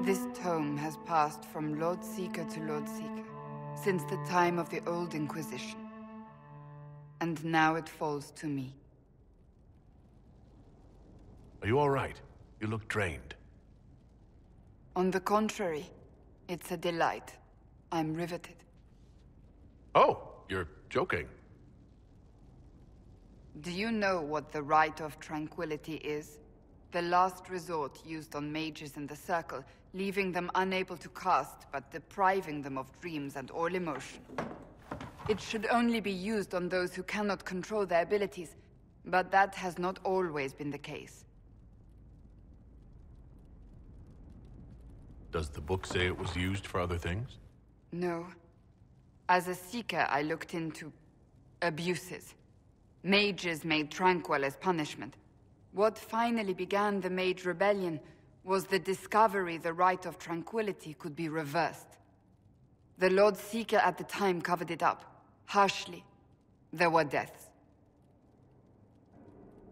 This tome has passed from Lord Seeker to Lord Seeker since the time of the old Inquisition. And now it falls to me. Are you all right? You look drained. On the contrary, it's a delight. I'm riveted. Oh, you're joking. Do you know what the Rite of Tranquility is? The last resort used on mages in the Circle, leaving them unable to cast, but depriving them of dreams and all emotion. It should only be used on those who cannot control their abilities, but that has not always been the case. Does the book say it was used for other things? No. As a Seeker, I looked into abuses. Mages made tranquil as punishment. What finally began the Mage Rebellion was the discovery the Rite of Tranquility could be reversed. The Lord Seeker at the time covered it up, harshly. There were deaths.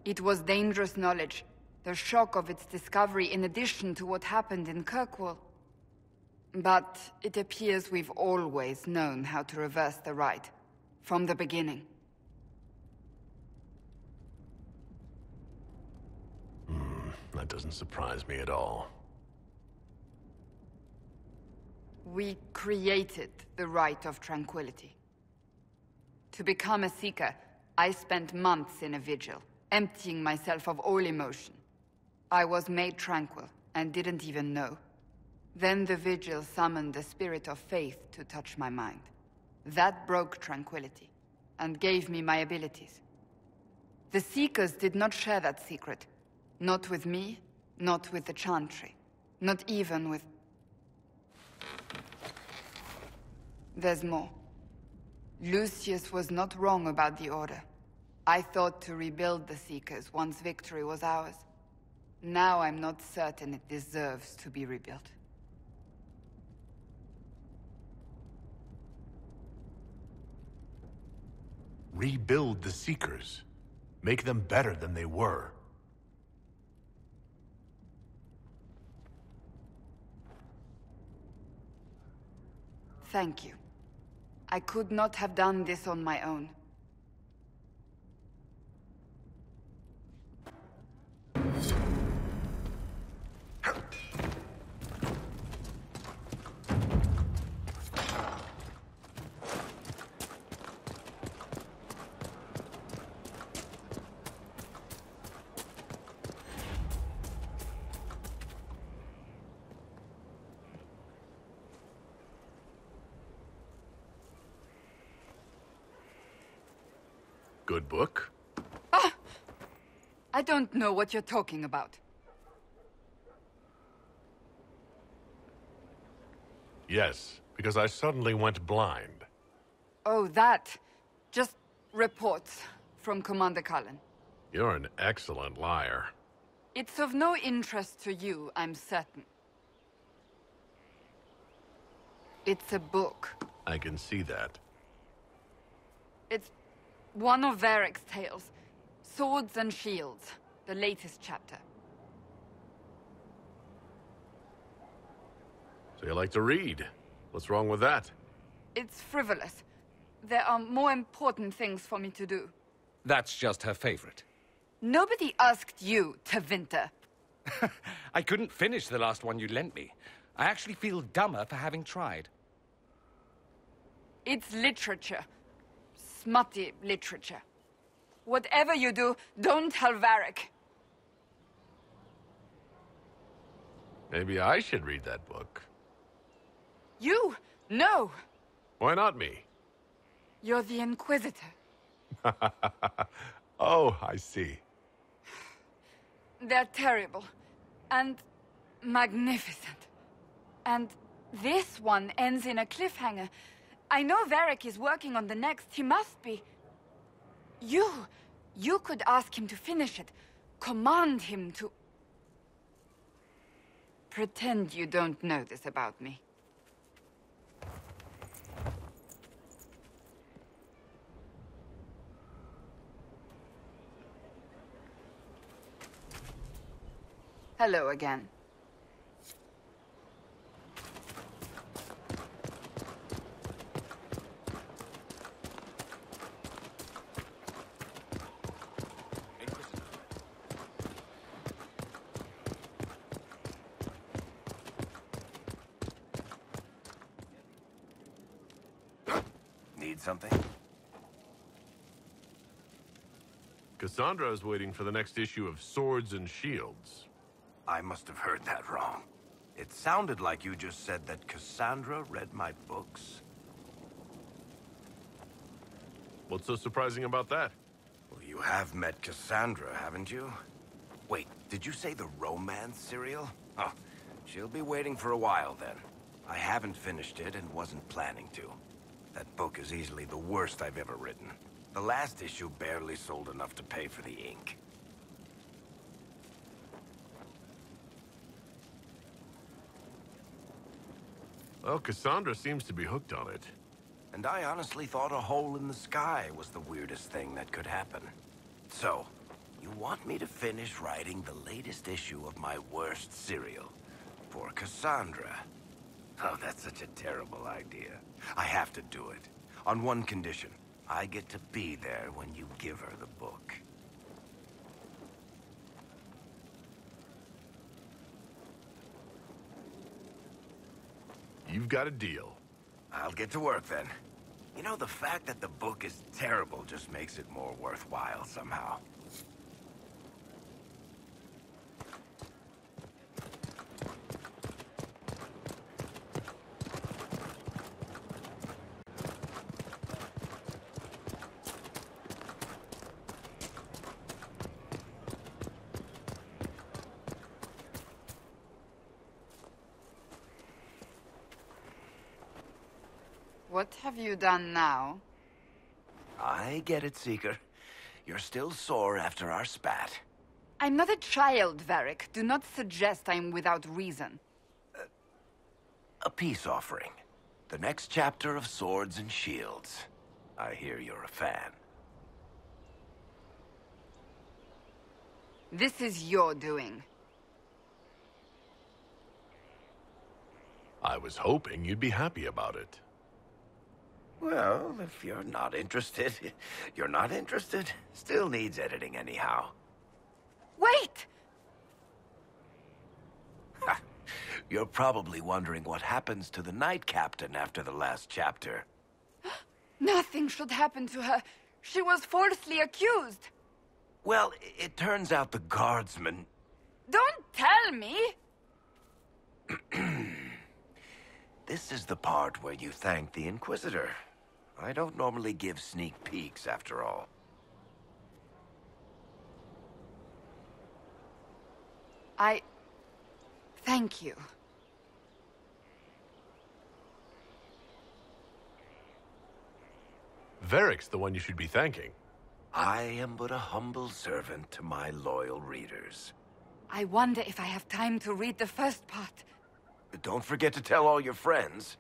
It was dangerous knowledge, the shock of its discovery in addition to what happened in Kirkwall. But it appears we've always known how to reverse the Rite, from the beginning. That doesn't surprise me at all. We created the Rite of Tranquility. To become a Seeker, I spent months in a vigil, emptying myself of all emotion. I was made tranquil, and didn't even know. Then the vigil summoned the spirit of faith to touch my mind. That broke tranquility, and gave me my abilities. The Seekers did not share that secret. Not with me, not with the Chantry, not even with... There's more. Lucius was not wrong about the Order. I thought to rebuild the Seekers once victory was ours. Now I'm not certain it deserves to be rebuilt. Rebuild the Seekers. Make them better than they were. Thank you. I could not have done this on my own. Good book? Ah! I don't know what you're talking about. Yes, because I suddenly went blind. Oh, that. Just reports from Commander Cullen. You're an excellent liar. It's of no interest to you, I'm certain. It's a book. I can see that. It's one of Varric's tales. Swords and Shields, the latest chapter. So you like to read? What's wrong with that? It's frivolous. There are more important things for me to do. That's just her favorite. Nobody asked you, Tevinter. I couldn't finish the last one you lent me. I actually feel dumber for having tried. It's literature. Smutty literature. Whatever you do, don't tell Varric. Maybe I should read that book. You? No! Why not me? You're the Inquisitor. Oh, I see. They're terrible. And magnificent. And this one ends in a cliffhanger. I know Varric is working on the next. He must be. You could ask him to finish it. Command him to... Pretend you don't know this about me. Hello again. something? Cassandra is waiting for the next issue of Swords and Shields. I must have heard that wrong. It sounded like you just said that Cassandra read my books. What's so surprising about that? Well, you have met Cassandra, haven't you? Wait, did you say the romance serial? Oh, she'll be waiting for a while then. I haven't finished it and wasn't planning to. That book is easily the worst I've ever written. The last issue barely sold enough to pay for the ink. Well, Cassandra seems to be hooked on it. And I honestly thought a hole in the sky was the weirdest thing that could happen. So, you want me to finish writing the latest issue of my worst serial for Cassandra? Oh, that's such a terrible idea. I have to do it. On one condition. I get to be there when you give her the book. You've got a deal. I'll get to work then. You know, the fact that the book is terrible just makes it more worthwhile somehow. What have you done now? I get it, Seeker. You're still sore after our spat. I'm not a child, Varric. Do not suggest I'm without reason. A peace offering. The next chapter of Swords and Shields. I hear you're a fan. This is your doing. I was hoping you'd be happy about it. Well, if you're not interested, you're not interested. Still needs editing anyhow. Wait! Ha! You're probably wondering what happens to the Knight Captain after the last chapter. Nothing should happen to her. She was falsely accused. Well, it turns out the guardsman... Don't tell me! This is the part where you thank the Inquisitor. I don't normally give sneak peeks, after all. Thank you. Varric's the one you should be thanking. I am but a humble servant to my loyal readers. I wonder if I have time to read the first part. Don't forget to tell all your friends,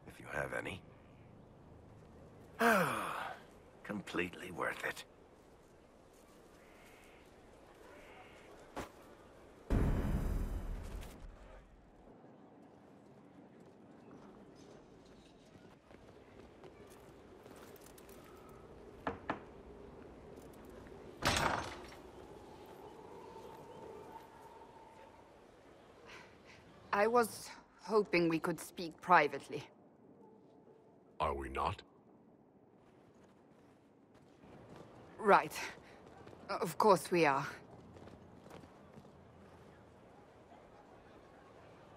if you have any. Completely worth it. I was hoping we could speak privately. Are we not? Right. Of course we are.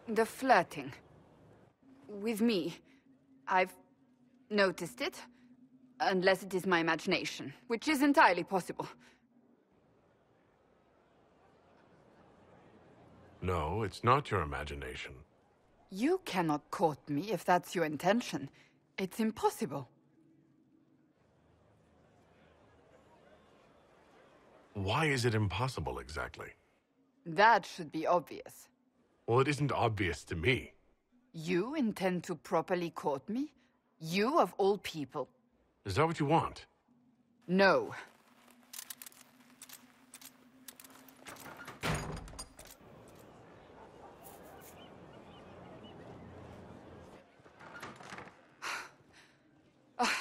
The flirting. With me. I've noticed it. Unless it is my imagination, which is entirely possible. No, it's not your imagination. You cannot court me if that's your intention. It's impossible. Why is it impossible, exactly? That should be obvious. Well, it isn't obvious to me. You intend to properly court me? You of all people? Is that what you want? No.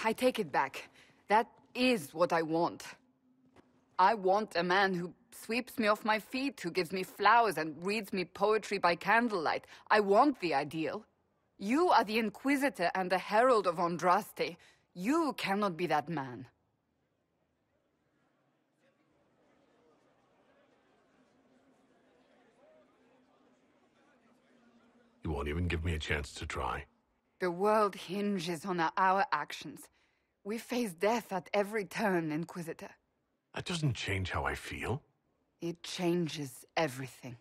I take it back. That is what I want. I want a man who sweeps me off my feet, who gives me flowers and reads me poetry by candlelight. I want the ideal. You are the Inquisitor and the Herald of Andraste. You cannot be that man. You won't even give me a chance to try. The world hinges on our actions. We face death at every turn, Inquisitor. That doesn't change how I feel. It changes everything.